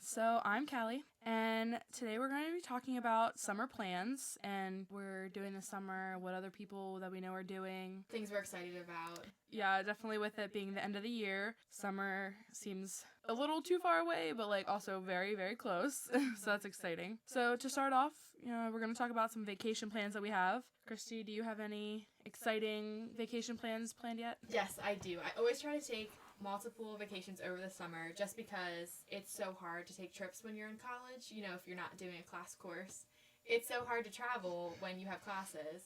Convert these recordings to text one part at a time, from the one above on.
So I'm Callie, and today we're going to be talking about summer plans, and we're doing this summer, what other people that we know are doing. Things we're excited about. Yeah, definitely with it being the end of the year, summer seems a little too far away, but also very, very close, so that's exciting. So to start off, we're going to talk about some vacation plans that we have. Kristy, do you have any exciting vacation plans planned yet? Yes, I do. I always try to take multiple vacations over the summer just because it's so hard to take trips when you're in college, if you're not doing a class course. It's so hard to travel when you have classes.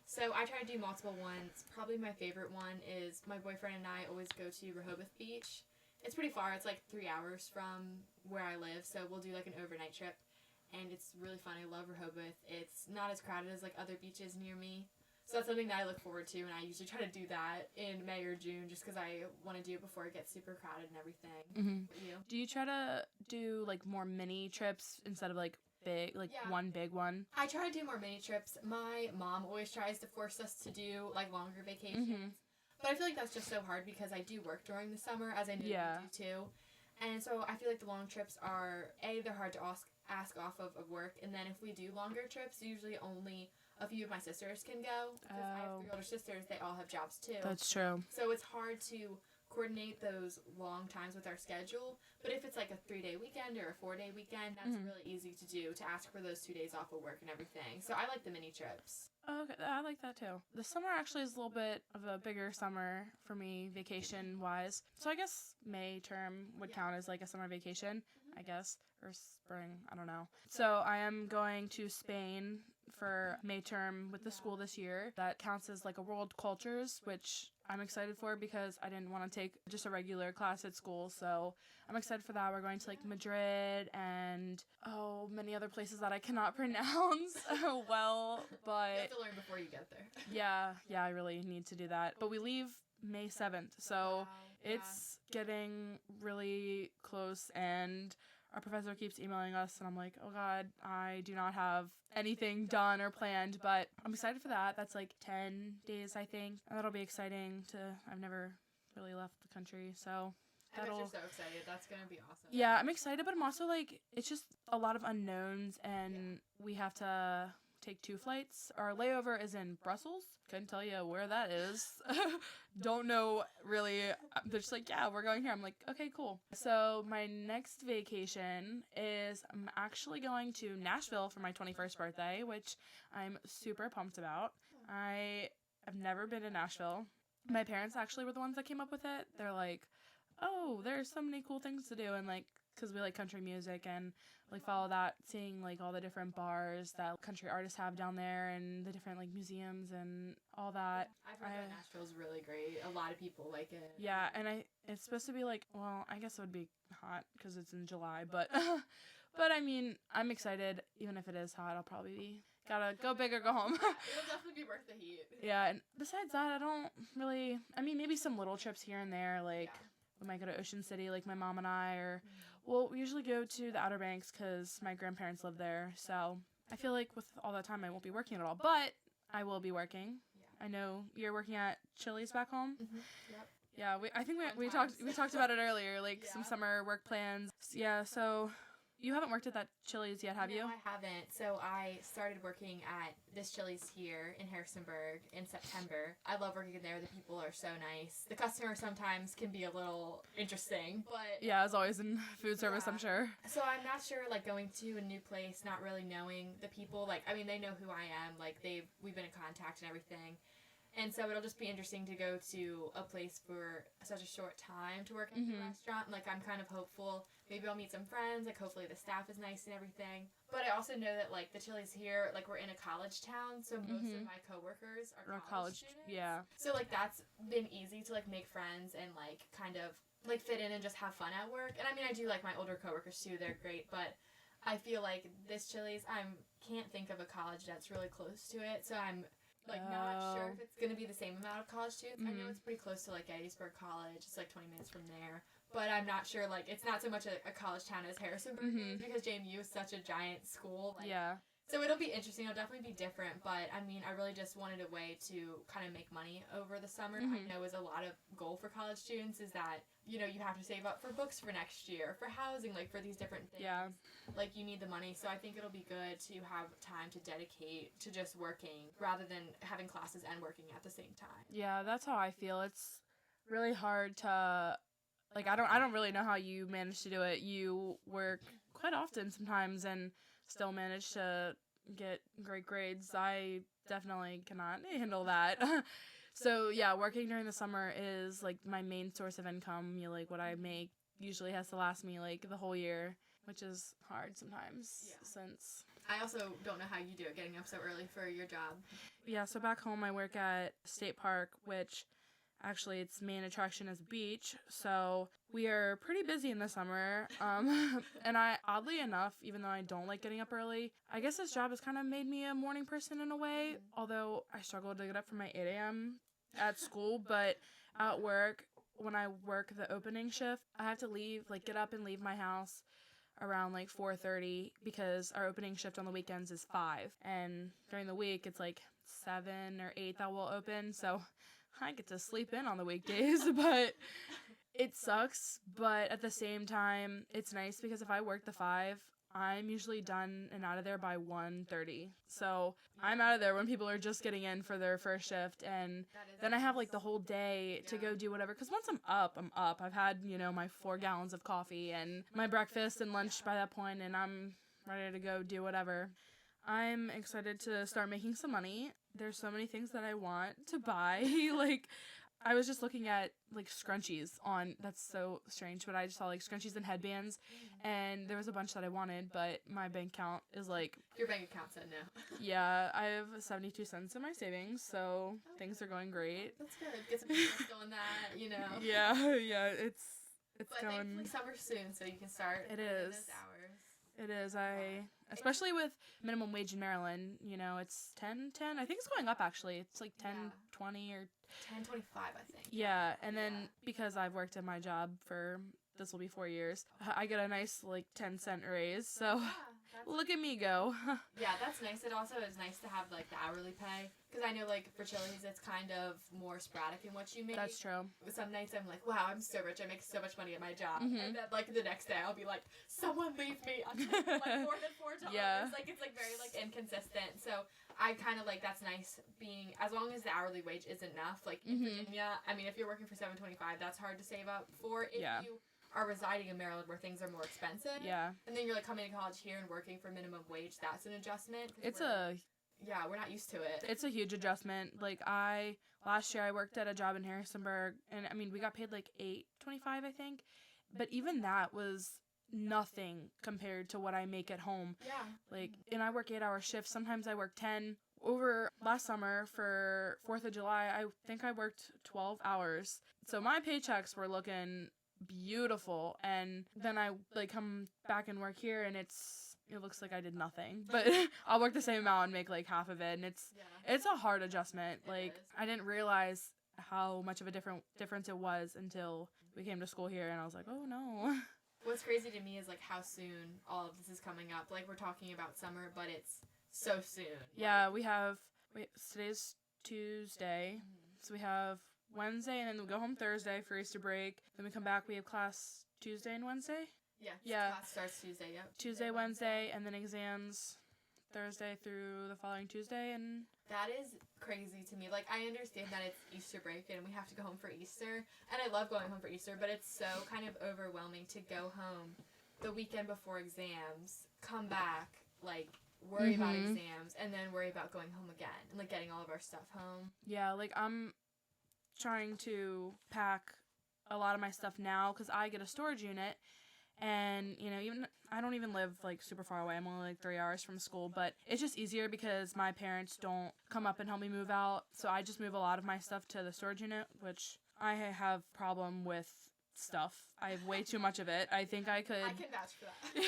So I try to do multiple ones. Probably my favorite one is my boyfriend and I always go to Rehoboth Beach. It's pretty far. It's 3 hours from where I live, so we'll do an overnight trip. And it's really fun. I love Rehoboth. It's not as crowded as other beaches near me. So that's something that I look forward to, and I usually try to do that in May or June just because I want to do it before it gets super crowded and everything. Mm-hmm. You? Do you try to do more mini trips instead of big, one big one? I try to do more mini trips. My mom always tries to force us to do longer vacations. Mm-hmm. But I feel that's just so hard because I do work during the summer, as I know you do too. And so I feel the long trips are, they're hard to ask off of work. And then if we do longer trips, usually only a few of my sisters can go. Because I have 3 older sisters, they all have jobs too. That's true. So it's hard to coordinate those long times with our schedule. But if it's a 3-day weekend or a 4-day weekend, that's really easy to do, to ask for those 2 days off of work and everything. So I like the mini trips. Okay, I like that too. The summer actually is a little bit of a bigger summer for me, vacation-wise. So I guess May term would count as a summer vacation, I guess, or spring, I don't know. So I am going to Spain for May term with the school this year. That counts as a World Cultures, which I'm excited for because I didn't want to take just a regular class at school, so I'm excited for that. We're going to Madrid and many other places that I cannot pronounce well, but you have to learn before you get there. yeah, I really need to do that. But we leave May 7th, so it's getting really close, and our professor keeps emailing us, and I'm like, oh God, I do not have anything done or planned, but I'm excited for that. That's 10 days, I think, and that'll be exciting I've never really left the country, so I bet you're so excited. That's going to be awesome. Yeah, I'm excited, but I'm also it's just a lot of unknowns, and we have to take 2 flights. Our layover is in Brussels. Couldn't tell you where that is. Don't know really. They're just we're going here. I'm okay, cool. So my next vacation is I'm actually going to Nashville for my 21st birthday, which I'm super pumped about. I have never been to Nashville. My parents actually were the ones that came up with it. They're oh, there's so many cool things to do, and because we like country music and follow that, seeing all the different bars that country artists have down there and the different museums and all that. I've heard that Nashville's really great. A lot of people like it. Yeah, and it's supposed to be well, I guess it would be hot because it's in July, but I mean, I'm excited. Even if it is hot, I'll probably gotta go big or go home. It'll definitely be worth the heat. Yeah, and besides that, I don't really, maybe some little trips here and there, we might go to Ocean City, my mom and I, or we usually go to the Outer Banks because my grandparents live there. So I feel with all that time I won't be working at all, but I will be working. Yeah. I know you're working at Chili's back home. Mm-hmm. Yep. Yeah, I think we talked about it earlier, some summer work plans. Yeah, so you haven't worked at that Chili's yet, have you? No, I haven't. So I started working at this Chili's here in Harrisonburg in September. I love working in there. The people are so nice. The customer sometimes can be a little interesting, but yeah, as always in food service, I'm sure. So I'm not sure, going to a new place, not really knowing the people. They know who I am. We've been in contact and everything. And so it'll just be interesting to go to a place for such a short time to work in a restaurant. I'm kind of hopeful. Maybe I'll meet some friends. Hopefully the staff is nice and everything. But I also know that, the Chili's here, we're in a college town, so most of my coworkers are college students. Yeah. So, that's been easy to, make friends and, kind of, fit in and just have fun at work. And, I do like my older coworkers, too. They're great. But I feel this Chili's, can't think of a college that's really close to it. So I'm not sure if it's going to be the same amount of college students. I know it's pretty close to, Gettysburg College. It's, 20 minutes from there. But I'm not sure, it's not so much a college town as Harrisonburg is because JMU is such a giant school. Yeah. So it'll be interesting. It'll definitely be different. But, I really just wanted a way to kind of make money over the summer. I know is a lot of goal for college students is that you know, you have to save up for books for next year, for housing, like for these different things. Yeah. Like you need the money. So I think it'll be good to have time to dedicate to just working rather than having classes and working at the same time. Yeah, that's how I feel. It's really hard to, like, I don't really know how you manage to do it. You work quite often sometimes and still manage to get great grades. I definitely cannot handle that. So yeah, working during the summer is like my main source of income. You know, like what I make usually has to last me like the whole year, which is hard sometimes since I also don't know how you do it, getting up so early for your job. yeah, so back home I work at State Park, which actually its main attraction is a beach. So we are pretty busy in the summer. And I, oddly enough, even though I don't like getting up early, I guess this job has kind of made me a morning person in a way. Although I struggle to get up for my 8 a.m. at school, but at work, when I work the opening shift, I have to leave, like get up and leave my house around like 4:30 because our opening shift on the weekends is 5, and during the week it's like 7 or 8 that will open, so I get to sleep in on the weekdays. But it sucks, but at the same time it's nice because if I work the 5, I'm usually done and out of there by 1:30. So I'm out of there when people are just getting in for their first shift, and then I have like the whole day to go do whatever. Because once I'm up. I've had, you know, my 4 gallons of coffee and my breakfast and lunch by that point, and I'm ready to go do whatever. I'm excited to start making some money. There's so many things that I want to buy. Like, I was just looking at, like, scrunchies on, that's so strange, but I just saw, like, scrunchies and headbands, and there was a bunch that I wanted, but my bank account is, like... Your bank account said no. Yeah, I have 72 cents in my savings, so things are going great. That's good. Get some business going that, you know. Yeah, it's but going... thankfully summer's soon, so you can start It is. those hours. It is. Especially with minimum wage in Maryland, you know, it's 10.10. I think it's going up, actually. It's like 10.20 or 10.25, I think. Yeah, and then because I've worked at my job for, this will be 4 years, I get a nice, like, 10-cent raise, so look at me go. Yeah, that's nice. It also is nice to have, like, the hourly pay, because I know, like, for Chili's, it's kind of more sporadic in what you make. That's true. Some nights I'm like, wow, I'm so rich, I make so much money at my job, Mm-hmm. and then, like, the next day I'll be like, someone leave me, I'm making, like, more than $4. Yeah. It's, like, very, like, inconsistent, so I kind of, like, that's nice being, as long as the hourly wage is enough, like, in Virginia, I mean, if you're working for $7.25, that's hard to save up for. If you are residing in Maryland where things are more expensive. Yeah. And then you're, like, coming to college here and working for minimum wage, that's an adjustment. Yeah, we're not used to it. It's a huge adjustment. Like, last year I worked at a job in Harrisonburg, and, I mean, we got paid, like, $8.25, I think. But even that was nothing compared to what I make at home. Yeah. Like, and I work 8-hour shifts. Sometimes I work 10. Over last summer for 4th of July, I think I worked 12 hours. So my paychecks were looking beautiful, and then I, like, come back and work here, and it looks like I did nothing. But I'll work the same amount and make, like, half of it, and it's a hard adjustment. Like, I didn't realize how much of a difference it was until we came to school here, and I was like, oh no. What's crazy to me is, like, how soon all of this is coming up. Like, we're talking about summer, but it's so soon. Yeah, today's Tuesday, so we have Wednesday, and then we go home Thursday for Easter break. Then we come back, we have class Tuesday and Wednesday. Yeah. Class starts Tuesday, yep. Tuesday, Wednesday, and then exams Thursday through the following Tuesday, and... That is crazy to me. Like, I understand that it's Easter break and we have to go home for Easter, and I love going home for Easter, but it's so kind of overwhelming to go home the weekend before exams, come back, like, worry about exams, and then worry about going home again, and, like, getting all of our stuff home. Yeah, like, I'm trying to pack a lot of my stuff now, because I get a storage unit, and, you know, even I don't even live, like, super far away. I'm only, like, 3 hours from school, but it's just easier because my parents don't come up and help me move out, so I just move a lot of my stuff to the storage unit, which I have problem with stuff. I have way too much of it. I think I could... I can vouch for that.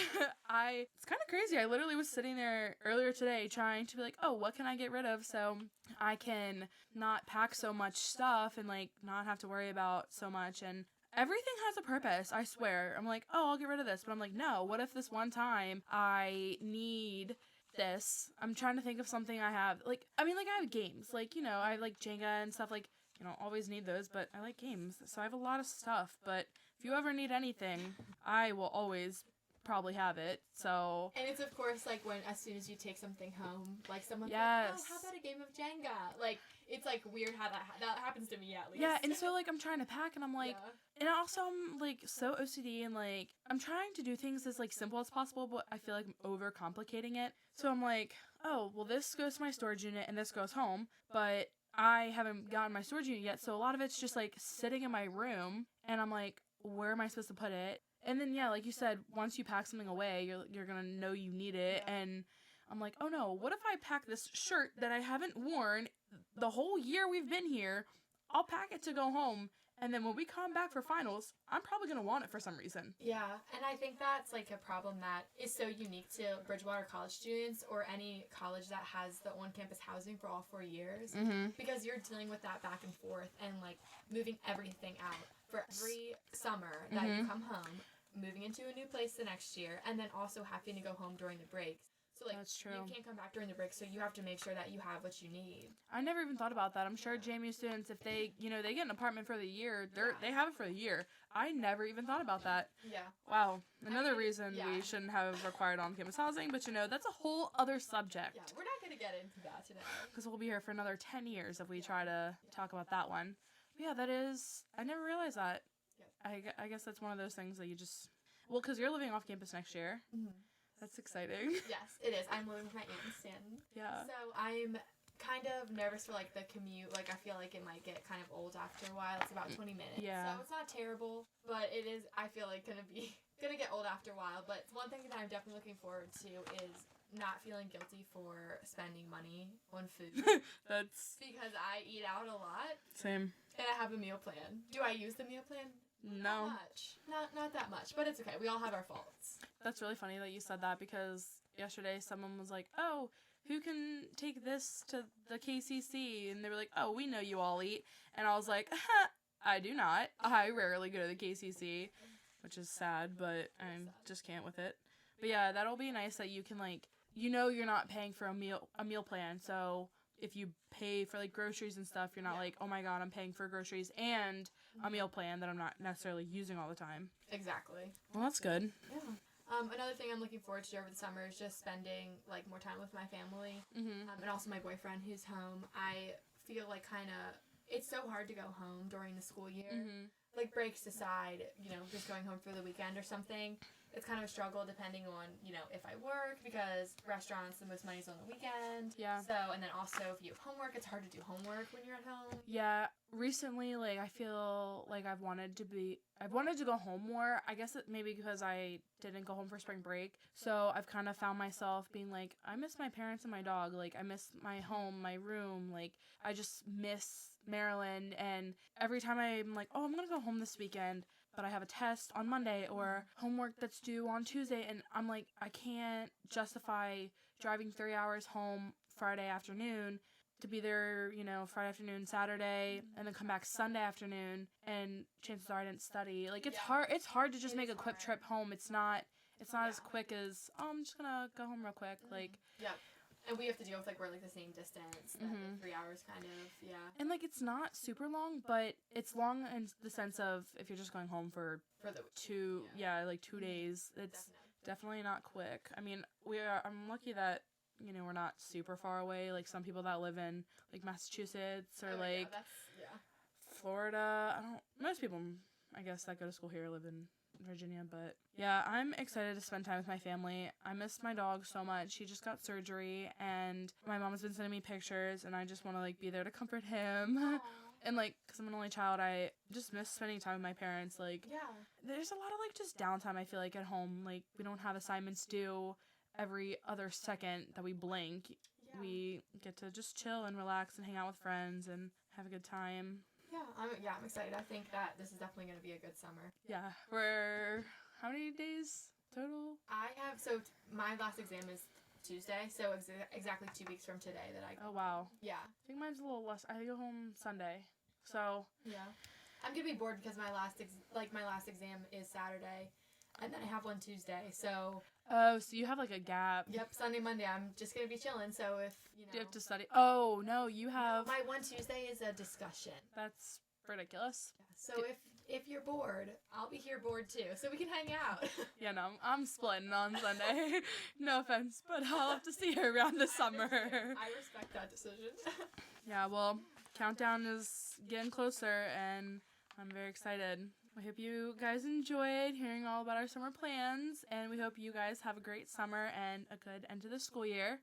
It's kind of crazy. I literally was sitting there earlier today trying to be like, oh, what can I get rid of so I can not pack so much stuff and, like, not have to worry about so much, and everything has a purpose, I swear. I'm like, oh, I'll get rid of this. But I'm like, no, what if this one time I need this? I'm trying to think of something I have. Like, I mean, like, I have games. Like, you know, I like Jenga and stuff. Like, you know, always need those, but I like games. So I have a lot of stuff. But if you ever need anything, I will always probably have it. So. And it's, of course, like, when as soon as you take something home, like, someone's yes. like, oh, how about a game of Jenga? Like, it's, like, weird how that happens to me, at least. Yeah, and so, like, I'm trying to pack, and I'm like, and also I'm, like, so OCD, and, like, I'm trying to do things as, like, simple as possible, but I feel like I'm overcomplicating it. So I'm like, oh, well, this goes to my storage unit, and this goes home, but I haven't gotten my storage unit yet, so a lot of it's just, like, sitting in my room, and I'm like, where am I supposed to put it? And then, yeah, like you said, once you pack something away, you're gonna know you need it, and I'm like, oh no, what if I pack this shirt that I haven't worn the whole year we've been here? I'll pack it to go home, and then when we come back for finals, I'm probably gonna want it for some reason. Yeah, and I think that's, like, a problem that is so unique to Bridgewater College students or any college that has the on-campus housing for all 4 years, because you're dealing with that back and forth and, like, moving everything out for every summer that you come home, moving into a new place the next year, and then also having to go home during the breaks. So, like, that's true. You can't come back during the break, so you have to make sure that you have what you need. I never even thought about that. I'm sure JMU students, if they, they get an apartment for the year, they have it for the year. I never even thought about that. Yeah. Wow. Another reason we shouldn't have required on-campus housing, but, that's a whole other subject. Yeah, we're not going to get into that today. Because we'll be here for another 10 years if we try to talk about that one. But yeah, that is, I never realized that. Yeah. I guess that's one of those things that you just, well, because you're living off campus next year. That's exciting. Yes, it is. I'm living with my aunt in Stanton. Yeah. So I'm kind of nervous for, like, the commute. Like, I feel like it might get kind of old after a while. It's about 20 minutes. Yeah. So it's not terrible, but it is, I feel like, gonna get old after a while. But one thing that I'm definitely looking forward to is not feeling guilty for spending money on food. That's... Because I eat out a lot. Same. And I have a meal plan. Do I use the meal plan? No. Not much. Not that much, but it's okay. We all have our faults. That's really funny that you said that, because yesterday someone was like, oh, who can take this to the KCC? And they were like, oh, we know you all eat. And I was like, I do not. I rarely go to the KCC, which is sad, but I just can't with it. But yeah, that'll be nice that you can, like, you're not paying for a meal plan, so if you pay for, like, groceries and stuff, you're not like, oh my god, I'm paying for groceries and a meal plan that I'm not necessarily using all the time. Exactly. Well, that's good. Yeah. Another thing I'm looking forward to over the summer is just spending, like, more time with my family. And also my boyfriend who's home. I feel like it's so hard to go home during the school year. Like, breaks aside, just going home for the weekend or something. It's kind of a struggle depending on, if I work, because restaurants, the most money's on the weekend. Yeah. So, and then also if you have homework, it's hard to do homework when you're at home. Yeah. Recently, like, I feel like I've wanted to go home more. I guess it maybe because I didn't go home for spring break. So I've kind of found myself being like, I miss my parents and my dog. Like, I miss my home, my room. Like, I just miss Maryland. And every time I'm like, oh, I'm going to go home this weekend, but I have a test on Monday or homework that's due on Tuesday, and I'm like, I can't justify driving 3 hours home Friday afternoon to be there, Friday afternoon, Saturday, and then come back Sunday afternoon, and chances are I didn't study. Like, it's hard to just make a quick trip home. It's not as quick as, oh, I'm just gonna go home real quick. Like, yeah. And we have to deal with, like, we're, like, the same distance, that 3 hours kind of, yeah. And, like, it's not super long, but it's long in the sense of if you're just going home for the 2 days, it's definitely not quick. I mean, I'm lucky that, we're not super far away, like some people that live in, like, Massachusetts or, Florida. Most people, I guess, that go to school here live in Virginia, but yeah, I'm excited to spend time with my family. I miss my dog so much. He just got surgery, and my mom has been sending me pictures, and I just want to, like, be there to comfort him. And, like, because I'm an only child, I just miss spending time with my parents. Like, there's a lot of, like, just downtime, I feel like, at home. Like, we don't have assignments due every other second that we blink. We get to just chill and relax and hang out with friends and have a good time. I'm excited. I think that this is definitely going to be a good summer. Yeah. We're, how many days total? My last exam is Tuesday, so exactly 2 weeks from today that I go. Oh, wow. Yeah. I think mine's a little less. I go home Sunday, so. Yeah. I'm going to be bored because my last exam is Saturday, and then I have one Tuesday, so. Oh, so you have, like, a gap. Yep, Sunday, Monday, I'm just going to be chilling, so if, Do you have to study? Oh, no, you have. No, my one Tuesday is a discussion. That's ridiculous. Yeah, so if you're bored, I'll be here bored too, so we can hang out. Yeah, no, I'm splitting on Sunday. No offense, but I'll have to see her around the summer. I respect that decision. Yeah, well, countdown is getting closer, and I'm very excited. We hope you guys enjoyed hearing all about our summer plans, and we hope you guys have a great summer and a good end to the school year.